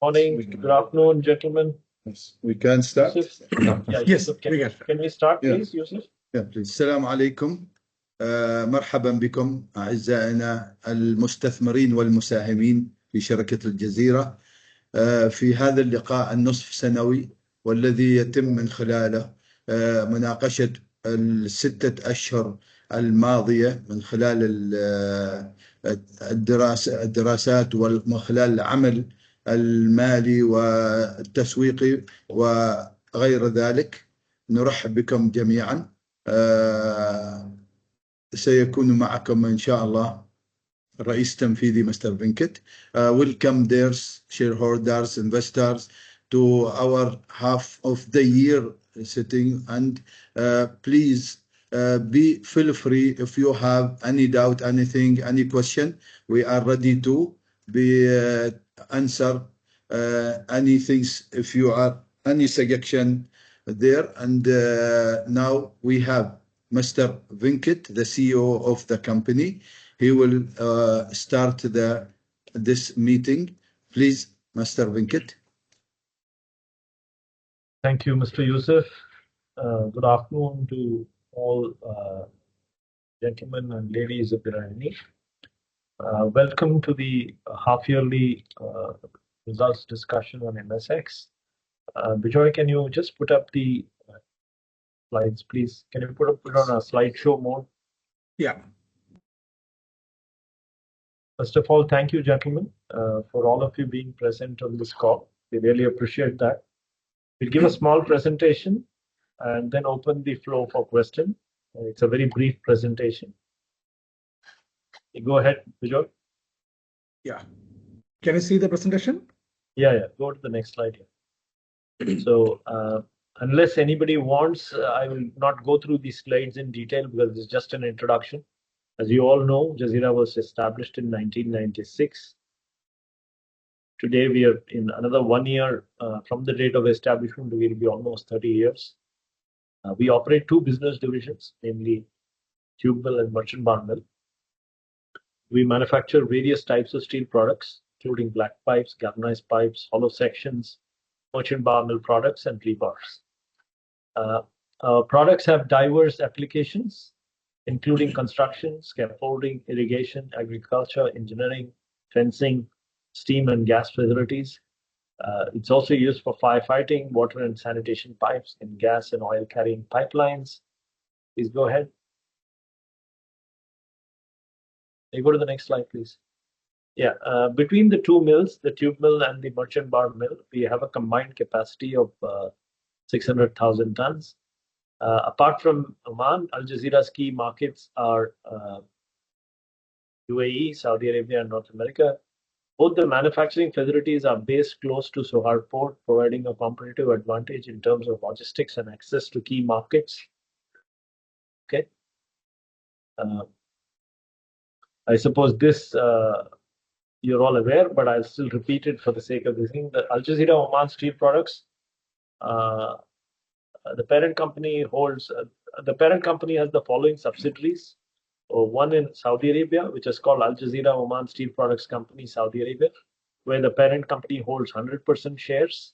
Morning, good afternoon, gentlemen. Yes, we can start. Yusuf? Yeah, Yes, Yusuf, we can. can we start, Yeah. please, Yusuf? Yeah, please. السلام عليكم. مرحبا بكم أعزائنا المستثمرين والمساهمين في شركة الجزيرة في هذا اللقاء النصف سنوي، والذي يتم من خلاله مناقشة الستة أشهر الماضية من خلال الدراسات ومن خلال العمل المالي والتسويقي وغير ذلك. نرحب بكم جميعا. سيكون معكم إن شاء الله الرئيس التنفيذي مستر فينكت. Welcome dear shareholders, investors to our half of the year sitting, and please feel free if you have any doubt, anything, any question. We are ready to answer anything if you are any suggestion there. And now we have Mr. Venkat, the CEO of the company. He will start this meeting. Please, Mr. Venkat. Thank you, Mr. Yusuf. Good afternoon to all gentlemen and ladies of the Irani. Welcome to the half-yearly results discussion on MSX. Bijoy, can you just put up the slides, please? Can you put it on a slideshow mode? Yeah. First of all, thank you, gentlemen, for all of you being present on this call. We really appreciate that. We'll give a small presentation and then open the floor for question. It's a very brief presentation. Go ahead, Bijoy. Yeah. Can you see the presentation? Yeah. Go to the next slide here. So, unless anybody wants, I will not go through these slides in detail because it's just an introduction. As you all know, Jazeera was established in 1996. Today, we are in another 1 year from the date of establishment. We will be almost 30 years. We operate two business divisions, namely tube mill and merchant bar mill. We manufacture various types of steel products, including black pipes, galvanized pipes, hollow sections, merchant bar mill products, and rebars. Our products have diverse applications, including construction, scaffolding, irrigation, agriculture, engineering, fencing, steam and gas facilities. It's also used for firefighting, water and sanitation pipes, and gas and oil carrying pipelines. Please go ahead. You go to the next slide, please. Yeah, between the two mills, the tube mill and the merchant bar mill, we have a combined capacity of 600,000 tons. Apart from Oman, Al Jazeera's key markets are UAE, Saudi Arabia, and North America. Both the manufacturing facilities are based close to Sohar Port, providing a competitive advantage in terms of logistics and access to key markets. Okay. I suppose this you're all aware, but I'll still repeat it for the sake of this thing. The Al Jazeera Oman Steel Products, the parent company holds. The parent company has the following subsidiaries. One in Saudi Arabia, which is called Al Jazeera Oman Steel Products Company, Saudi Arabia, where the parent company holds 100% shares.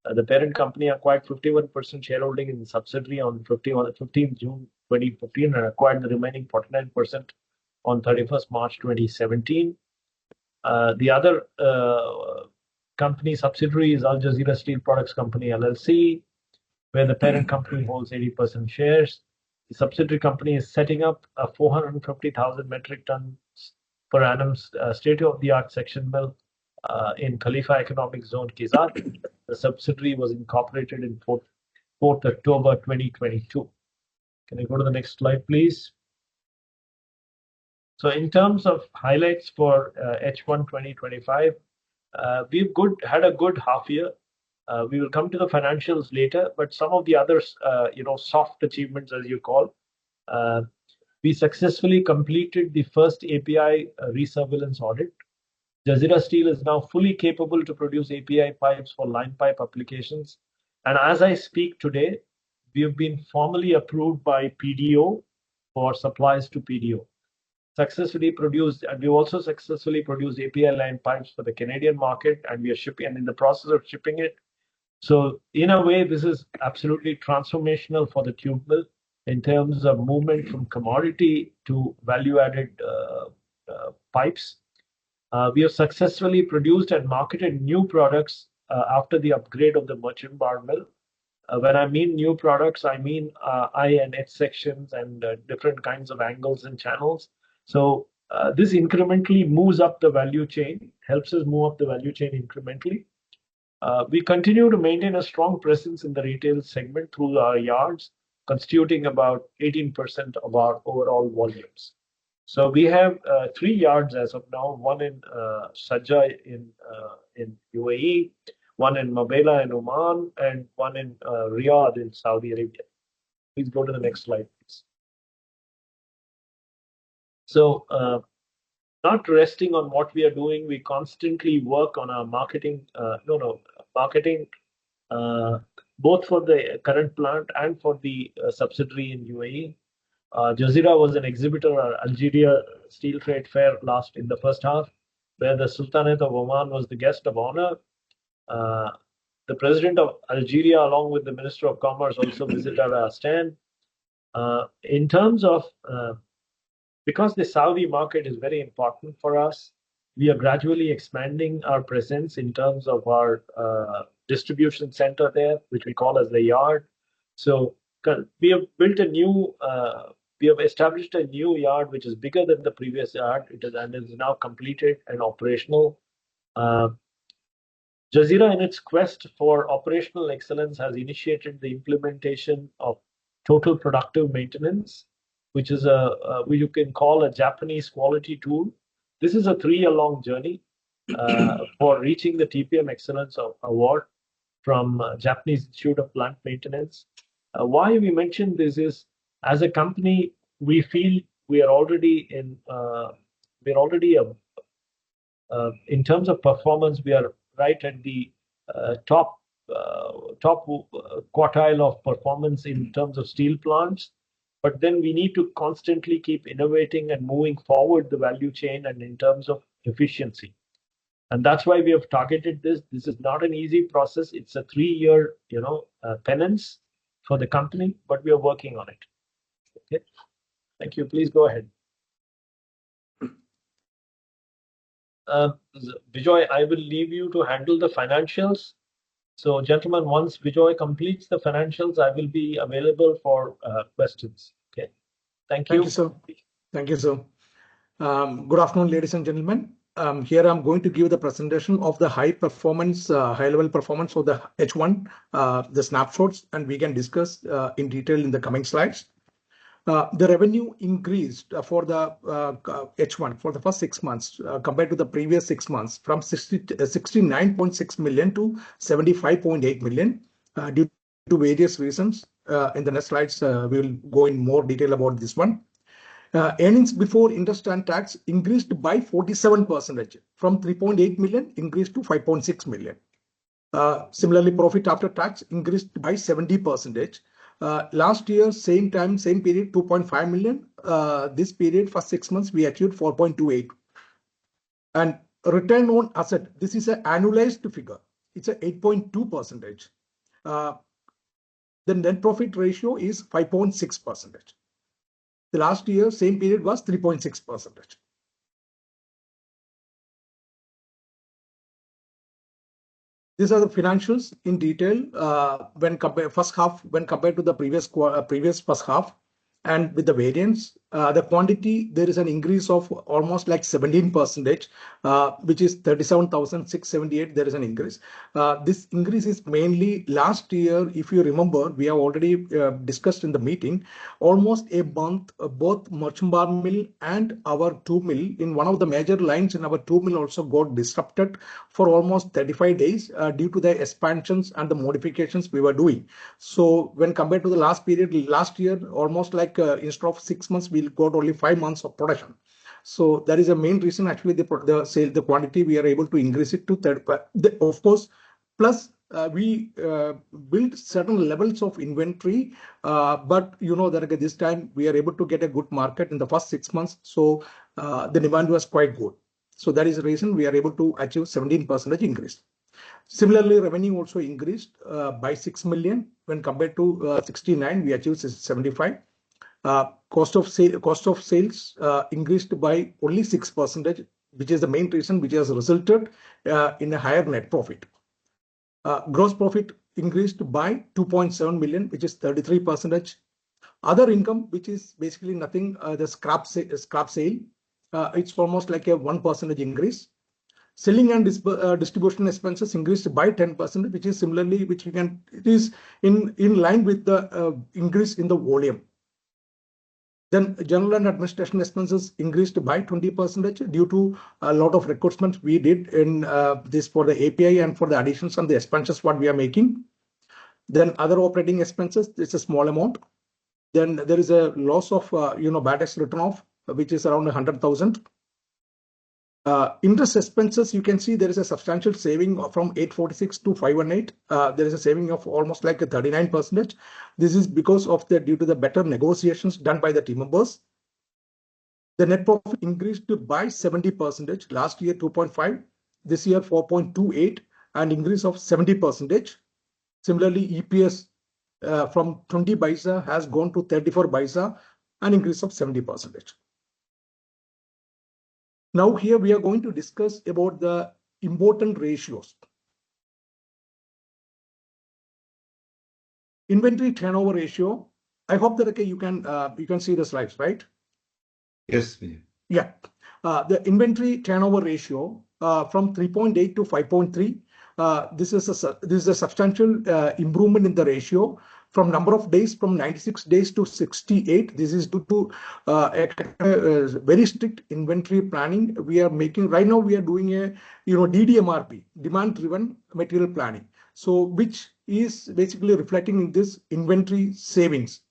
The parent company acquired 51% shareholding in the subsidiary on 15th June 2015 and acquired the remaining 49% on 31st March 2017. The other company subsidiary is Al Jazeera Steel Products Company LLC, where the parent company holds 80% shares. The subsidiary company is setting up a 450,000 metric tons per annum state-of-the-art section mill in Khalifa Economic Zone, Kizat. The subsidiary was incorporated in 4th October 2022. Can you go to the next slide, please? So in terms of highlights for H1 2025, we've had a good half year. We will come to the financials later, but some of the others, soft achievements, as you call, we successfully completed the first API resurveillance audit. Jazeera Steel is now fully capable to produce API pipes for line pipe applications. And as I speak today, we have been formally approved by PDO for supplies to PDO. successfully produced, and we also successfully produced API line pipes for the Canadian market, and we are shipping, and in the process of shipping it. So in a way, this is absolutely transformational for the tube mill in terms of movement from commodity to value-added pipes. We have successfully produced and marketed new products after the upgrade of the merchant bar mill. When I mean new products, I mean I and H sections and different kinds of angles and channels. So this incrementally moves up the value chain, helps us move up the value chain incrementally. We continue to maintain a strong presence in the retail segment through our yards, constituting about 18% of our overall volumes. So we have 3 yards as of now, one in Sharjah in UAE, one in Mabela in Oman, and one in Riyadh in Saudi Arabia. Please go to the next slide, please. So not resting on what we are doing, we constantly work on our marketing, marketing both for the current plant and for the subsidiary in UAE. Jazeera was an exhibitor at Algeria Steel Trade Fair in the first half, where the Sultanate of Oman was the guest of honor. The president of Algeria, along with the Minister of Commerce, also visited our stand. In terms of, because the Saudi market is very important for us, we are gradually expanding our presence in terms of our distribution center there, which we call as the yard. So we have built a new, we have established a new yard which is bigger than the previous yard. It is now completed and operational. Jazeera, in its quest for operational excellence, has initiated the implementation of total productive maintenance, which is what you can call a Japanese quality tool. This is a 3-year-long journey for reaching the TPM Excellence Award from Japanese Institute of Plant Maintenance. Why we mentioned this is, as a company, we feel we are already in, in terms of performance, we are right at the top quartile of performance in terms of steel plants. But then we need to constantly keep innovating and moving forward the value chain and in terms of efficiency. And that's why we have targeted this. This is not an easy process. It's a 3-year, penance for the company, but we are working on it. Okay. Thank you. Please go ahead. Bijoy, I will leave you to handle the financials. So, gentlemen, once Bijoy completes the financials, I will be available for questions. Okay. Thank you. Thank you, sir. Thank you, sir. Good afternoon, ladies and gentlemen. Here I'm going to give the presentation of the high-level performance of the H1, the snapshots, and we can discuss in detail in the coming slides. The revenue increased for the H1 for the first 6 months compared to the previous 6 months from 69.6 million to 75.8 million due to various reasons. In the next slides, we will go in more detail about this one. Earnings before interest and tax increased by 47% from 3.8 million increased to 5.6 million. Similarly, profit after tax increased by 70%. Last year, same period, 2.5 million. This period, for 6 months, we achieved 4.28. And return on asset, this is an annualized figure. It's a 8.2%. The net profit ratio is 5.6%. The last year, same period was 3.6%. These are the financials in detail when compared to the previous first half, and with the variance, the quantity, there is an increase of almost like 17%, which is 37,678. There is an increase. This increase is mainly last year. If you remember, we have already discussed in the meeting, almost a month, both merchant bar mill and our tube mill, in one of the major lines in our tube mill also got disrupted for almost 35 days due to the expansions and the modifications we were doing. So when compared to the last period, last year, almost like instead of 6 months, we got only 5 months of production. So that is the main reason. Actually, the quantity we are able to increase it to 30. Of course, plus we build certain levels of inventory, but that this time we are able to get a good market in the first 6 months. So the demand was quite good. So that is the reason we are able to achieve 17% increase. Similarly, revenue also increased by 6 million when compared to 69, we achieved 75. Cost of sales increased by only 6%, which is the main reason which has resulted in a higher net profit. Gross profit increased by 2.7 million, which is 33%. Other income, which is basically nothing, the scrap sale, it's almost like a 1% increase. Selling and distribution expenses increased by 10%, which is similarly, it is in line with the increase in the volume. Then general and administration expenses increased by 20% due to a lot of recruitments we did in this for the API and for the additions and the expansions what we are making. Then other operating expenses, it's a small amount. Then there is a loss of bad debts written off, which is around 100,000. Interest expenses, you can see there is a substantial saving from 846 to 518. There is a saving of almost like a 39%. This is because of due to the better negotiations done by the team members. The net profit increased by 70%. Last year 2.5, this year 4.28, and increase of 70%. Similarly, EPS from 20 paisa has gone to 34 paisa, an increase of 70%. Now here we are going to discuss about the important ratios. Inventory turnover ratio. I hope that you can see the slides, right? Yes. Yeah. The inventory turnover ratio from 3.8 to 5.3. This is a substantial improvement in the ratio from number of days from 96 days to 68. This is due to a very strict inventory planning we are making. Right now we are doing a DDMRP, demand driven material planning. So which is basically reflecting in this inventory savings.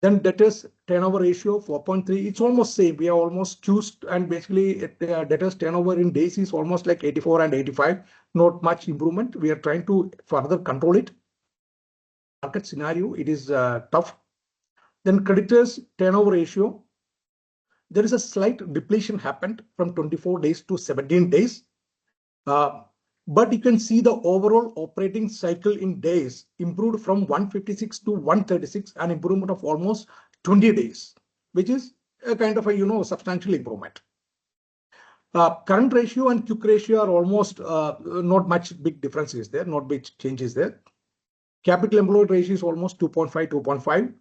Then debtors turnover ratio 4.3. It's almost same. We are almost choose, and basically debtors turnover in days is almost like 84 and 85. Not much improvement. We are trying to further control it. Market scenario, it is tough. Then creditors turnover ratio, there is a slight depletion happened from 24 days to 17 days. But you can see the overall operating cycle in days improved from 156 to 136, an improvement of almost 20 days, which is a kind of a substantial improvement. Current ratio and quick ratio are almost not much big difference is there, not big changes there. Capital employed ratio is almost 2.5, 2.5.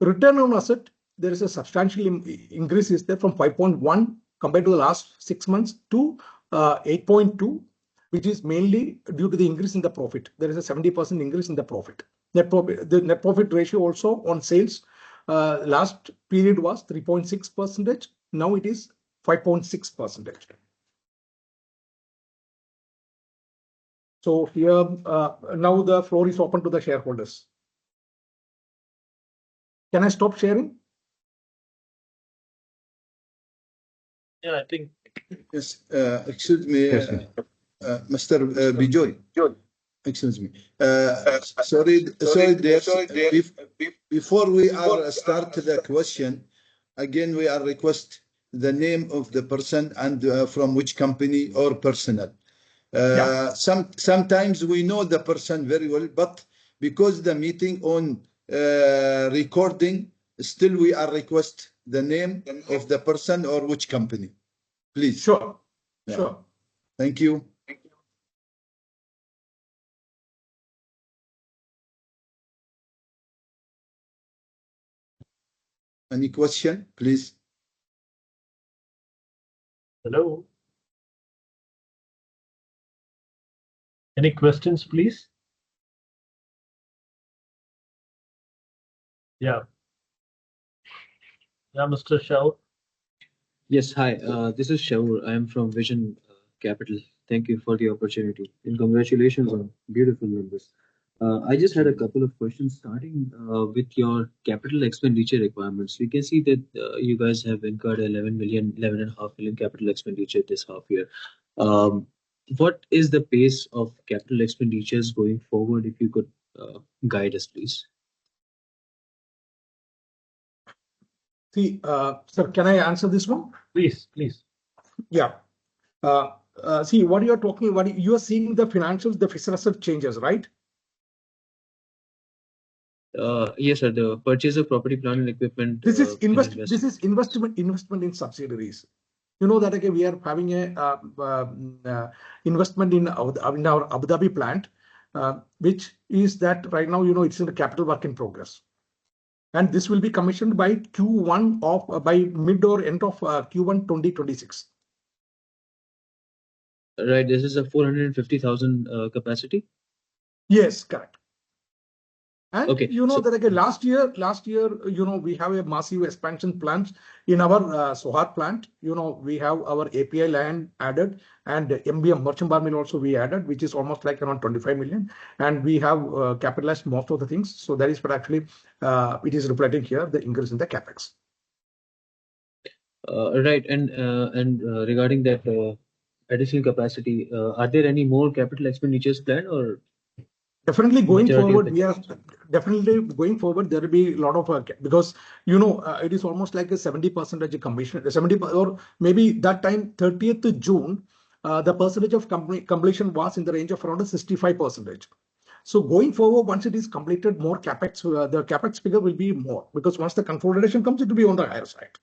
Return on asset, there is a substantial increase is there from 5.1 compared to the last 6 months to 8.2, which is mainly due to the increase in the profit. There is a 70% increase in the profit. The net profit ratio also on sales last period was 3.6%. Now it is 5.6%. So here now the floor is open to the shareholders. Can I stop sharing? Yeah, I think. Yes. Excuse me, Mr. Bijoy. Excuse me. Sorry, before we start the question, again, we are request the name of the person and from which company or personnel. Sometimes we know the person very well, but because the meeting on recording, still we are request the name of the person or which company, please. Sure. Yeah. Sure. Thank you. Any question, please? Hello. Any questions, please? Yeah. Yeah, Mr. Shaur. Yes, hi. This is Shaur. I am from Vision Capital. Thank you for the opportunity and congratulations on beautiful numbers. I just had a couple of questions starting with your capital expenditure requirements. We can see that you guys have incurred 11.5 million capital expenditure this half year. What is the pace of capital expenditures going forward? If you could guide us, please. See, sir, can I answer this one? Please, please. Yeah. See, what you are talking about, you are seeing the financials, the fixed asset changes, right? Yes, sir. The purchase of property, plant, and equipment. This is and This is investment in subsidiaries. You know that, okay, we are having a investment in our Abu Dhabi plant, which is that right now, you know, it's in the capital work in progress. And this will be commissioned by Q1 of by mid or end of Q1 2026. Right. This is a 450,000 capacity. Yes, correct. And Okay, you know so- that, again, last year, you know, we have a massive expansion plans in our Sohar plant. You know, we have our API line added, and MBM merchant bar mill also we added, which is almost like around 25 million. And we have capitalized most of the things. So that is what actually it is reflecting here, the increase in the capex. Right. And regarding that additional capacity, are there any more capital expenditures planned, or Definitely going majority of forward, the- we are definitely going forward. There will be a lot of because you know it is almost like a 70% completion, 70 or maybe that time 30th June, the percentage of completion was in the range of around 65%. So going forward, once it is completed, more capex, the capex figure will be more, because once the consolidation comes, it will be on the higher side.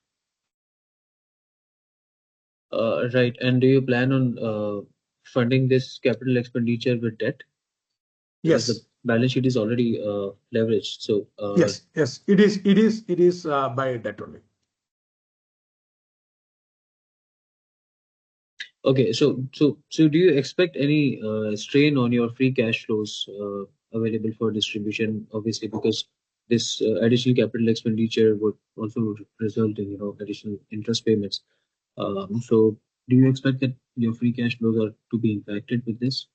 Right. And do you plan on funding this capital expenditure with debt? Because Yes. the balance sheet is already leveraged. So Yes. It is by debt only. okay. So do you expect any strain on your free cash flows available for distribution? Obviously, because this additional capital expenditure would also result in, you know, additional interest payments. So do you expect that your free cash flows are to be impacted with this?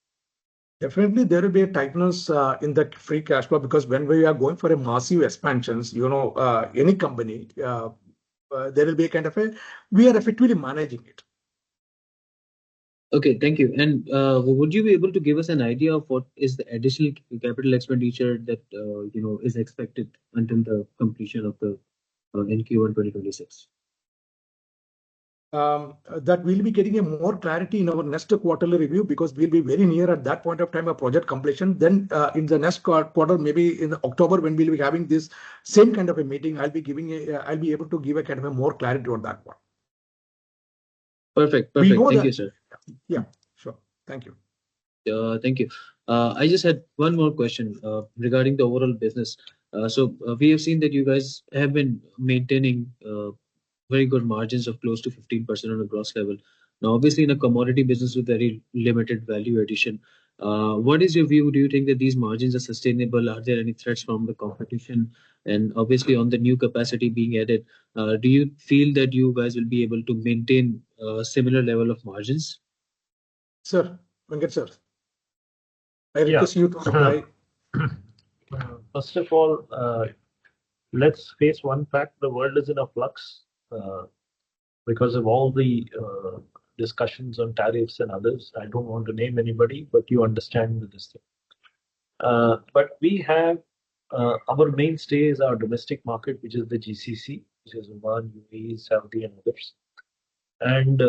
Definitely, there will be a tightness in the free cash flow, because when we are going for a massive expansions, you know, any company, there will be a kind of we are effectively managing it. Okay, thank you. And would you be able to give us an idea of what is the additional capital expenditure that you know, is expected until the completion of the in Q1 2026? That we'll be getting a more clarity in our next quarterly review, because we'll be very near at that point of time of project completion. Then in the next quarter, maybe in October, when we'll be having this same kind of a meeting, I'll be able to give a kind of a more clarity on that one. Perfect. We know Thank that, you, sir. yeah, sure. Thank you. Thank you. I just had one more question regarding the overall business. We have seen that you guys have been maintaining very good margins of close to 15% on a gross level. Now, obviously, in a commodity business with very limited value addition, what is your view? Do you think that these margins are sustainable? Are there any threats from the competition? And obviously, on the new capacity being added, do you feel that you guys will be able to maintain a similar level of margins? Sir, Venkat sir, I Yeah. request you to reply. First of all, let's face one fact: the world is in a flux because of all the discussions on tariffs and others. I don't want to name anybody, but you understand this thing. But we have our mainstay is our domestic market, which is the GCC, which is Oman, UAE, Saudi, and others. And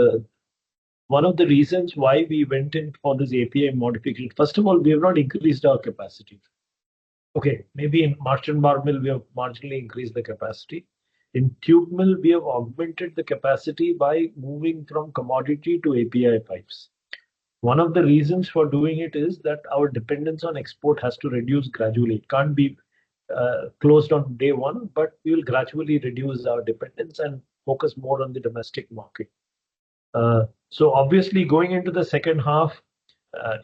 one of the reasons why we went in for this API modification, first of all, we have not increased our capacity. Okay, maybe in merchant bar mill, we have marginally increased the capacity. In tube mill, we have augmented the capacity by moving from commodity to API pipes. One of the reasons for doing it is that our dependence on export has to reduce gradually. It can't be closed on day one, but we will gradually reduce our dependence and focus more on the domestic market. So obviously, going into the second half,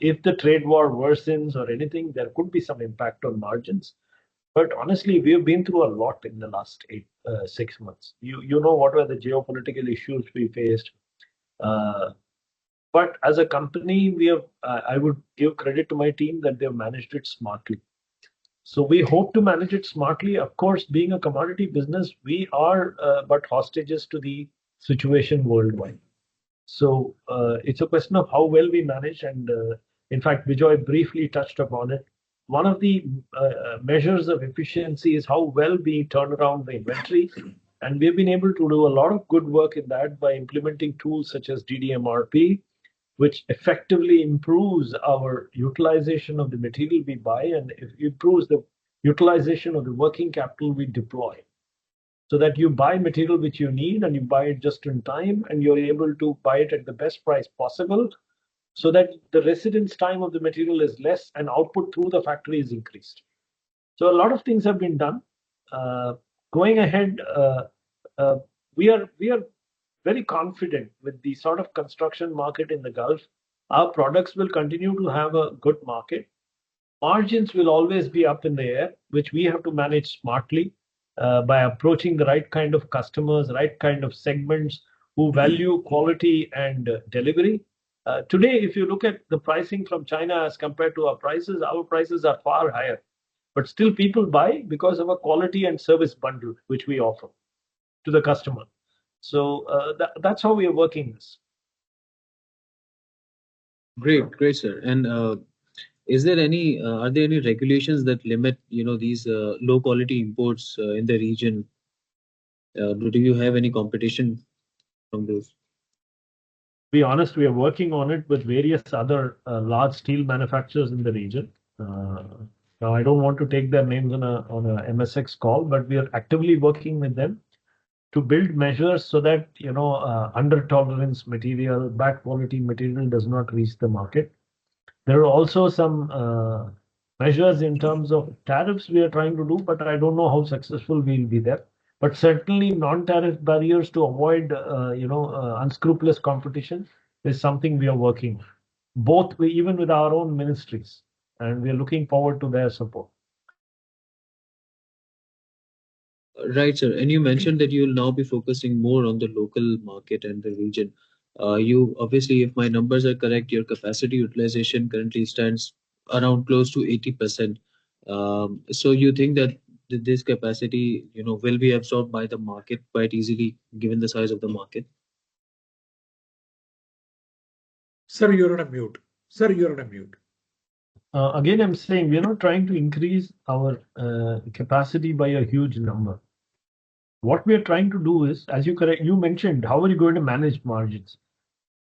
if the trade war worsens or anything, there could be some impact on margins. But honestly, we have been through a lot in the last 6 months. You know what were the geopolitical issues we faced. But as a company, we have. I would give credit to my team that they've managed it smartly. So we hope to manage it smartly. Of course, being a commodity business, we are but hostages to the situation worldwide. So it's a question of how well we manage. And in fact, Vijay briefly touched upon it. One of the measures of efficiency is how well we turn around the inventory And we've been able to do a lot of good work in that by implementing tools such as DDMRP, which effectively improves our utilization of the material we buy and improves the utilization of the working capital we deploy. So that you buy material which you need and you buy it just in time and you're able to buy it at the best price possible so that the residence time of the material is less and output through the factory is increased. So a lot of things have been done. Going ahead, we are very confident with the sort of construction market in the Gulf. Our products will continue to have a good market. Margins will always be up in the air, which we have to manage smartly by approaching the right kind of customers, right kind of segments who value quality and delivery. Today, if you look at the pricing from China as compared to our prices are far higher. But still, people buy because of a quality and service bundle which we offer to the customer. So that's how we are working this. Great, sir. And is there any are there any regulations that limit these low quality imports in the region? Do you have any competition from those? To be honest, we are working on it with various other large steel manufacturers in the region. Now, I don't want to take their names on a MSX call, but we are actively working with them to build measures so that under tolerance material, bad quality material does not reach the market. There are also some measures in terms of tariffs we are trying to do, but I don't know how successful we'll be there. But certainly, non-tariff barriers to avoid, unscrupulous competition is something we are working on, both even with our own ministries, and we are looking forward to their support. Right, sir. And you mentioned that you will now be focusing more on the local market and the region. You obviously, if my numbers are correct, your capacity utilization currently stands around close to 80%. So you think that this capacity, will be absorbed by the market quite easily, given the size of the market? Sir, you're on a mute. Sir, you're on a mute. Again, I'm saying we're not trying to increase our capacity by a huge number. What we are trying to do is, as you mentioned, how are you going to manage margins?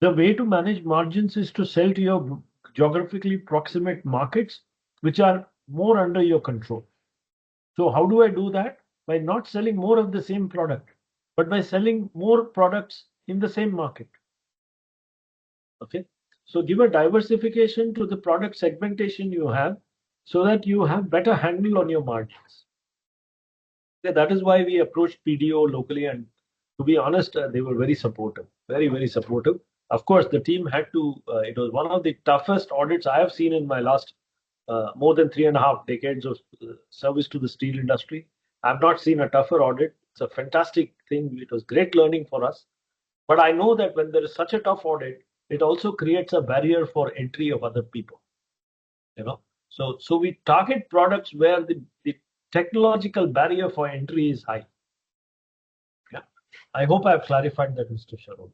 The way to manage margins is to sell to your geographically proximate markets, which are more under your control. So how do I do that? By not selling more of the same product, but by selling more products in the same market. Okay. So give a diversification to the product segmentation you have so that you have better handle on your margins. Okay, that is why we approached PDO locally, and to be honest, they were very supportive, very supportive. Of course, the team had to, it was one of the toughest audits I have seen in my last more than 3.5 decades of service to the steel industry. I've not seen a tougher audit. It's a fantastic thing. It was great learning for us. But I know that when there is such a tough audit, it also creates a barrier for entry of other people. So we target products where the technological barrier for entry is high. Yeah. I hope I've clarified that, Mr. Sharon.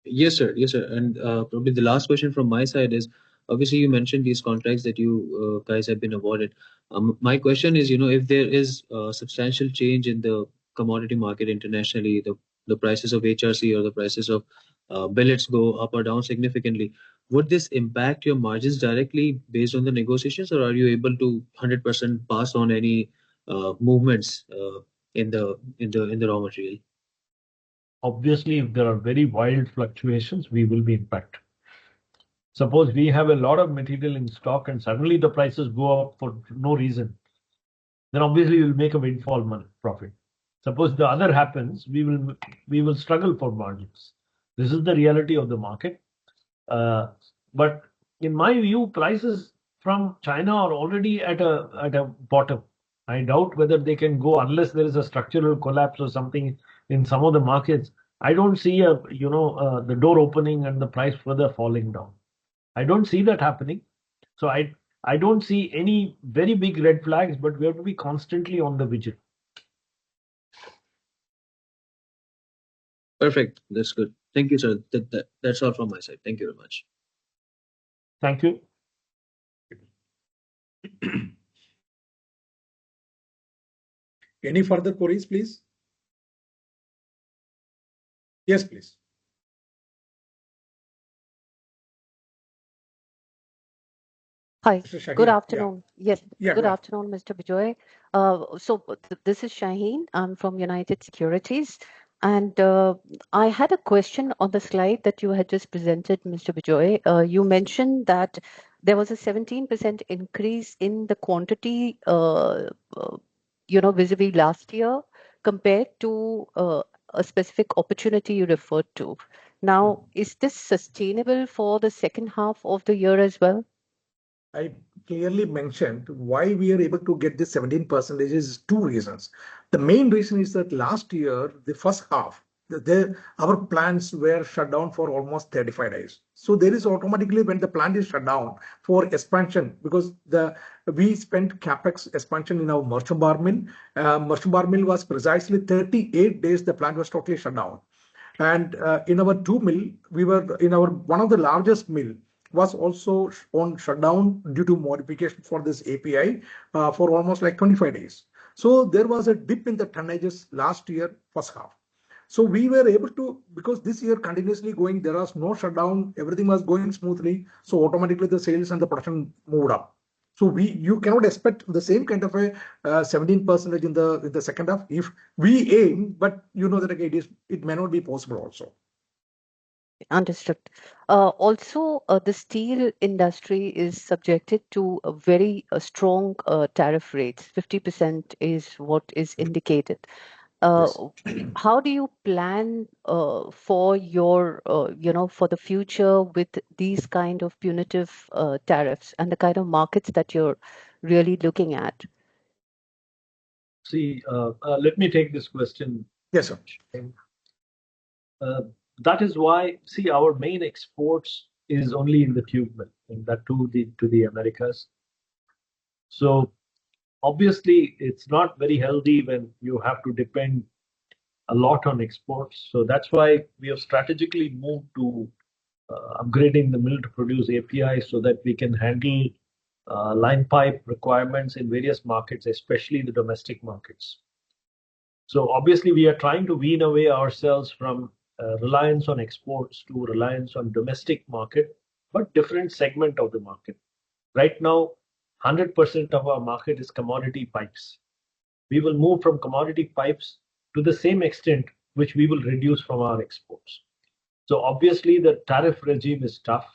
Yes, sir. Yes, sir. And probably the last question from my side is, obviously you mentioned these contracts that you guys have been awarded. My question is, if there is a substantial change in the commodity market internationally, the prices of HRC or the prices of billets go up or down significantly, would this impact your margins directly based on the negotiations, or are you able to 100% pass on any movements in the raw material? Obviously, if there are very wild fluctuations, we will be impacted. Suppose we have a lot of material in stock and suddenly the prices go up for no reason, then obviously we'll make a windfall profit. Suppose the other happens, we will struggle for margins. This is the reality of the market. But in my view, prices from China are already at a bottom. I doubt whether they can go unless there is a structural collapse or something in some of the markets. I don't see the door opening and the price further falling down. I don't see that happening. So I don't see any very big red flags, but we have to be constantly on the vigil. Perfect. That's good. Thank you, sir. That's all from my side. Thank you very much. Thank you. Any further queries, please? Yes, please. Hi, Mr. Shaheen, good yeah. afternoon. Yes, Yeah, good go ahead. afternoon, Mr. Bijoy. This is Shaheen. I'm from United Securities. And I had a question on the slide that you had just presented, Mr. Bijoy. You mentioned that there was a 17% increase in the quantity, vis-a-vis last year compared to a specific opportunity you referred to. Now, is this sustainable for the second half of the year as well? I clearly mentioned why we are able to get this 17% is two reasons. The main reason is that last year, the first half, our plants were shut down for almost 35 days. So there is automatically when the plant is shut down for expansion, because we spent capex expansion in our merchant bar mill. Merchant bar mill was precisely 38 days the plant was totally shut down. And in our two mill, we were in our one of the largest mill was also on shutdown due to modification for this API for almost like 25 days. So there was a dip in the tonnages last year first half. So we were able to, because this year continuously going, there was no shutdown, everything was going smoothly. So automatically the sales and the production moved up. So you cannot expect the same kind of a 17% in the second half if we aim, but you know that again, it may not be possible also. Understood. Also, the steel industry is subjected to a very strong tariff rates. 50% is what is indicated. Yes. How do you plan for your, for the future with these kind of punitive tariffs and the kind of markets that you're really looking at? See, let me take this question. Yes, sir. That is why, see, our main exports is only in the tube mill, and that to the Americas. So obviously, it's not very healthy when you have to depend a lot on exports. So that's why we have strategically moved to upgrading the mill to produce API so that we can handle line pipe requirements in various markets, especially the domestic markets. So obviously, we are trying to wean away ourselves from reliance on exports to reliance on domestic market, but different segment of the market. Right now, 100% of our market is commodity pipes. We will move from commodity pipes to the same extent which we will reduce from our exports. So obviously, the tariff regime is tough,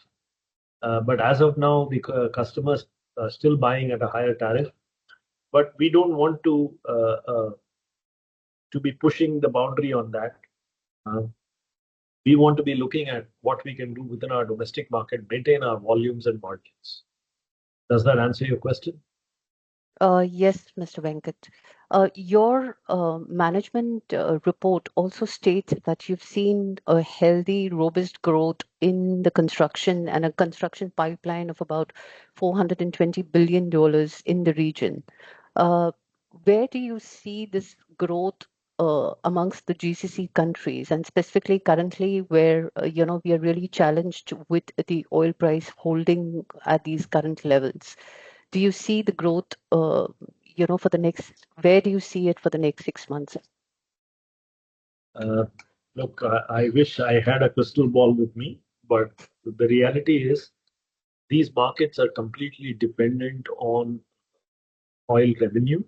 but as of now, the customers are still buying at a higher tariff. But we don't want to be pushing the boundary on that. We want to be looking at what we can do within our domestic market, maintain our volumes and margins. Does that answer your question? Yes, Mr. Venkat. Your management report also states that you've seen a healthy, robust growth in the construction and a construction pipeline of about $420 billion in the region. Where do you see this growth amongst the GCC countries, and specifically currently where we are really challenged with the oil price holding at these current levels? Do you see the growth, for the next, where do you see it for the next 6 months? Look, I wish I had a crystal ball with me, but the reality is these markets are completely dependent on oil revenue.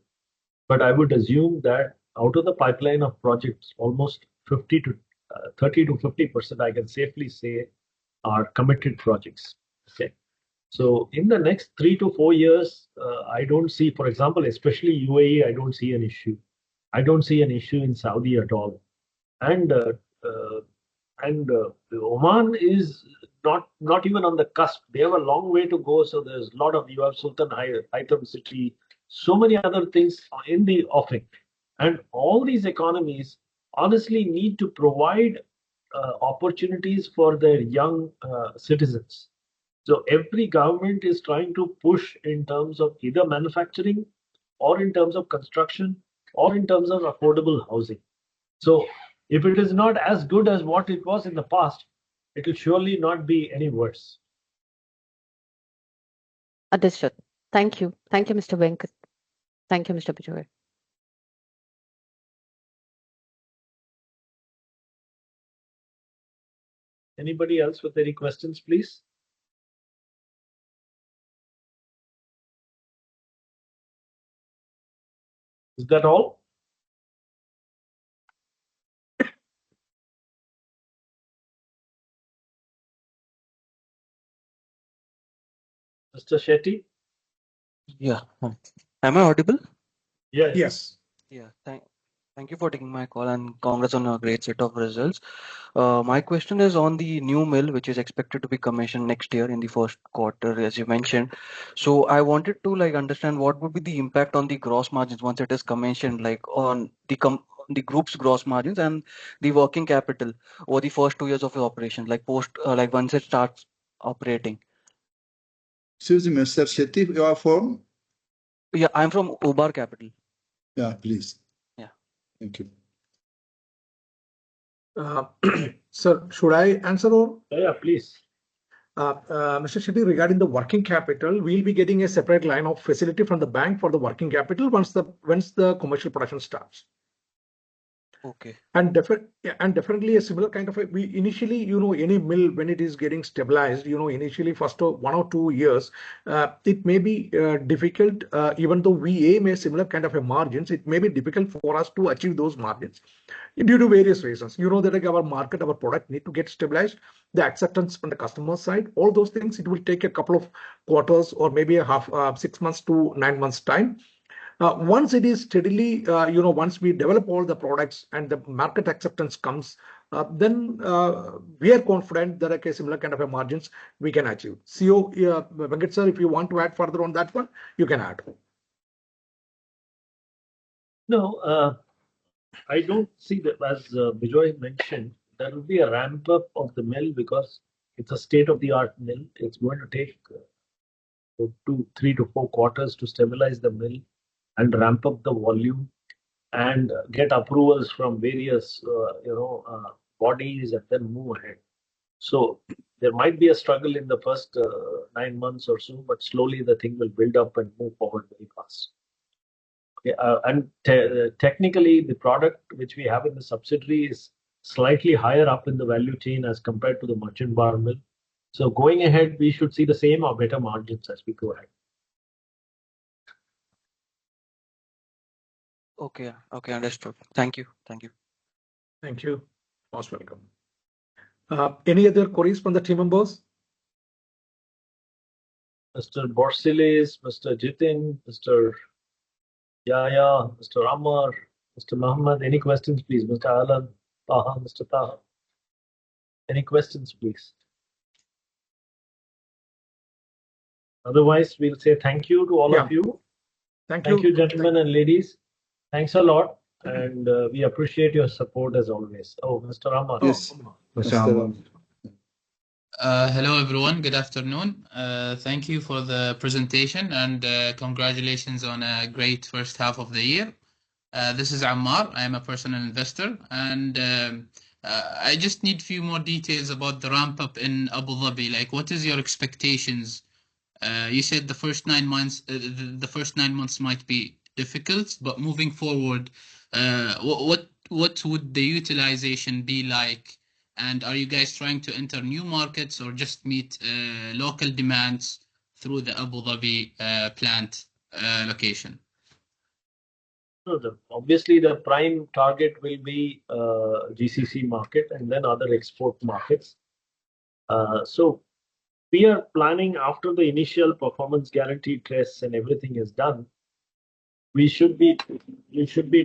But I would assume that out of the pipeline of projects, almost 30 to 50%, I can safely say, are committed projects. Okay. So in the next 3 to 4 years, I don't see, for example, especially UAE, I don't see an issue. I don't see an issue in Saudi at all. And Oman is not even on the cusp. They have a long way to go. So there's a lot of, you have Sultan Haitham City, so many other things in the offing, and all these economies honestly need to provide opportunities for their young citizens. So every government is trying to push in terms of either manufacturing or in terms of construction or in terms of affordable housing. So if it is not as good as what it was in the past, it will surely not be any worse. Understood. Thank you. Thank you, Mr. Venkat. Thank you, Mr. Bijoy. Anybody else with any questions, please? Is that all? Mr. Shetty? Yeah. Am I audible? Yes. Yes. Yeah. Thank you for taking my call and congrats on a great set of results. My question is on the new mill, which is expected to be commissioned next year in the first quarter, as you mentioned. So I wanted to understand what would be the impact on the gross margins once it is commissioned, like on the group's gross margins and the working capital over the first 2 years of the operation, like once it starts operating. Excuse me, Mr. Shetty, you are from? Yeah, I'm from Ubar Capital. Yeah, please. Yeah. Thank you. Sir, should I answer or? Yeah, please. Mr. Shetty, regarding the working capital, we'll be getting a separate line of facility from the bank for the working capital once the commercial production starts. Okay. And definitely a similar kind of we initially, any mill when it is getting stabilized, initially first 1 or 2 years, it may be difficult, even though we aim a similar kind of a margins, it may be difficult for us to achieve those margins due to various reasons. That like our market, our product need to get stabilized, the acceptance from the customer side, all those things, it will take a couple of quarters or maybe a half 6 months to 9 months time. Once it is steadily, once we develop all the products and the market acceptance comes, then we are confident that a similar kind of a margins we can achieve. CEO Venkat sir, if you want to add further on that one, you can add. No, I don't see that, as Bijoy mentioned, there will be a ramp up of the mill because it's a state of the art mill. It's going to take 3 to 4 quarters to stabilize the mill and ramp up the volume and get approvals from various bodies and then move ahead. So there might be a struggle in the first 9 months or so, but slowly the thing will build up and move forward very fast. Okay, and technically, the product which we have in the subsidiary is slightly higher up in the value chain as compared to the merchant bar mill. So going ahead, we should see the same or better margins as we go ahead. Okay, understood. Thank you. Thank you. Most welcome. Any other queries from the team members? Mr. Borsilis, Mr. Jitin, Mr. Yaya, Mr. Amar, Mr. Muhammad, any questions, please? Mr. Alan, Taha, Mr. Taha. Any questions, please? Otherwise, we'll say thank you to all of you. Thank you, gentlemen and ladies. Thanks a lot. And we appreciate your support as always. Oh, Mr. Amar. Yes. Hello, everyone. Good afternoon. Thank you for the presentation and congratulations on a great first half of the year. This is Ammar. I am a personal investor and I just need a few more details about the ramp up in Abu Dhabi. Like, what is your expectations? You said the first 9 months, the first 9 months might be difficult, but moving forward, what would the utilization be like? And are you guys trying to enter new markets or just meet local demands through the Abu Dhabi plant location? Obviously, the prime target will be GCC market and then other export markets. So we are planning after the initial performance guarantee tests and everything is done. We should be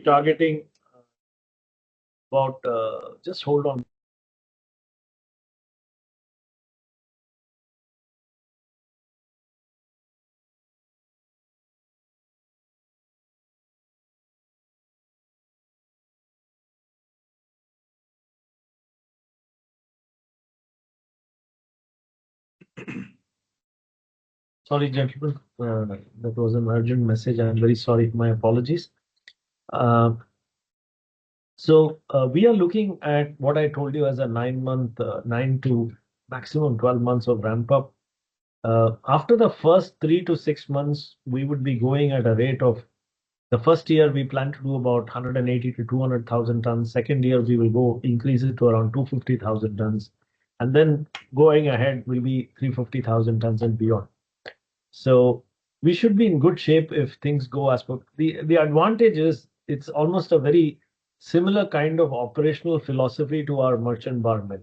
targeting about just hold on. Sorry, gentlemen, that was an urgent message. I'm very sorry. My apologies. So we are looking at what I told you as a 9 to maximum 12 months of ramp up. After the first 3 to 6 months, we would be going at a rate of the first year we plan to do about 180 to 200,000 tons. Second year we will go increase it to around 250,000 tons. and then going ahead will be 350,000 tons and beyond. So we should be in good shape if things go as per the advantage is it's almost a very similar kind of operational philosophy to our merchant bar mill.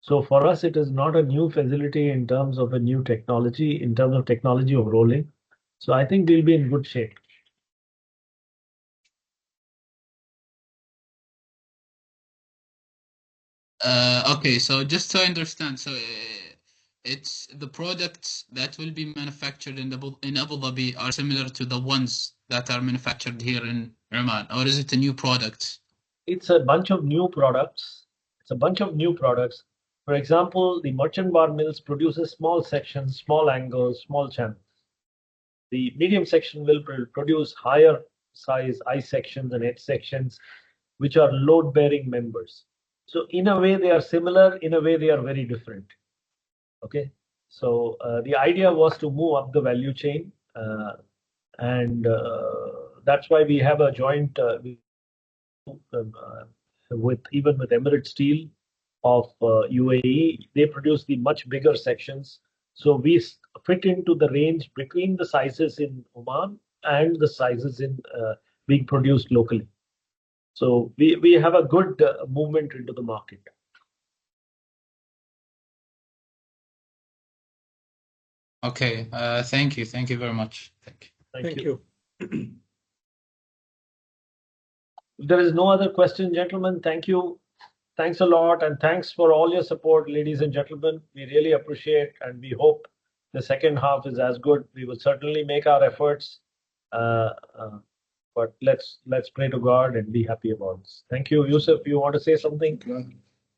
So for us, it is not a new facility in terms of a new technology, in terms of technology of rolling. So I think we'll be in good shape. Okay, so just to understand, so it's the products that will be manufactured in Abu Dhabi are similar to the ones that are manufactured here in Oman, or is it a new product? It's a bunch of new products. It's a bunch of new products. For example, the merchant bar mills produces small sections, small angles, small channels. The medium section will produce higher size I sections and H sections, which are load bearing members. So in a way, they are similar. In a way, they are very different. Okay. So the idea was to move up the value chain. And that's why we have a joint with Emirates Steel of UAE. They produce the much bigger sections. So we fit into the range between the sizes in Oman and the sizes in being produced locally. So we have a good movement into the market. Okay, thank you. Thank you very much. Thank Thank you. you. If there is no other question, gentlemen, thank you. Thanks a lot, and thanks for all your support, ladies and gentlemen. We really appreciate, and we hope the second half is as good. We will certainly make our efforts, but let's pray to God and be happy about this. Thank you, Yusuf. You want to say something?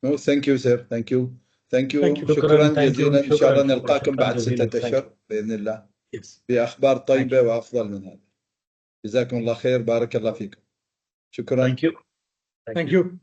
No, thank you, sir. Thank you. Thank you. Thank you. شكرا Thank you. جزيلا. إن شاء الله شكرا. نلقاكم شكرا بعد جزيلا. 6 Thank أشهر you. بإذن الله Yes. بأخبار طيبة you. وأفضل من هذا. جزاكم الله خير. بارك الله فيكم. شكرا. Thank you. Thank you.